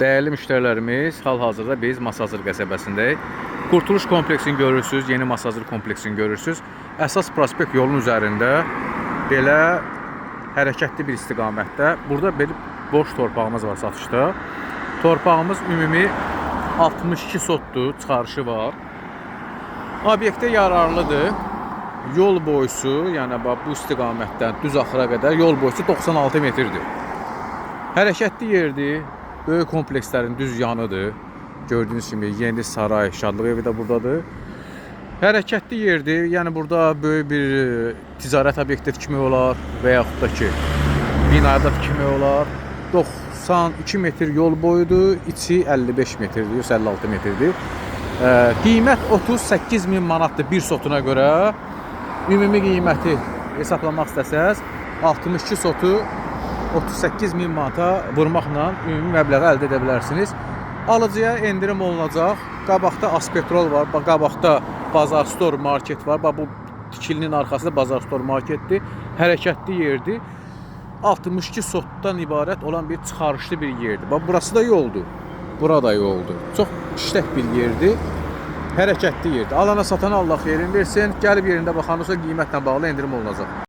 Değerli müşterilerimiz, hal-hazırda biz Masazır qəsəbəsindəyik. Qurtuluş kompleksini görürsünüz, yeni Masazır kompleksini görürsünüz. Əsas prospekt yolun üzərində belə hərəkətli bir istiqamətdə. Burada bir boş torpağımız var satışda. Torpağımız ümumi 62 sotdur, çıxarışı var. Obyektə yararlıdır. Yol boyusu, yəni bu istiqamətdən düz axıra qədər yol boyusu 96 metrdir. Hərəkətli yerdir. Böyük komplekslərin düz yanıdır. Gördüyünüz kimi yeni saray, şadlıq evi də buradadır. Hərəkətli yerdir. Yəni burada böyük bir ticarət obyekti tikmək olar və yaxud da ki, binada tikmək olar. 92 metr yol boyudur. İçi 55 metrdir, 56 metrdir. Qiymət 38 min manatdır bir sotuna görə. Ümumi qiyməti hesablamaq istəsəz 62 sotu 38 min manata vurmaqla ümumi məbləği əldə edə bilərsiniz. Alıcıya endirim olunacaq. Qabaqda Aspetrol var. Qabaqda Bazar Store market var. Bu tikilinin arxasında Bazar Store marketdir. Hərəkətli yerdir. 62 sotdan ibarət olan bir çıxarışlı bir yerdir. Burası da yoldur. Burada yoldur. Çox işlək bir yerdir. Hərəkətli yerdir. Alana satana Allah xeyrin versin. Gəlib yerində baxanırsa qiymətlə bağlı endirim olunacaq.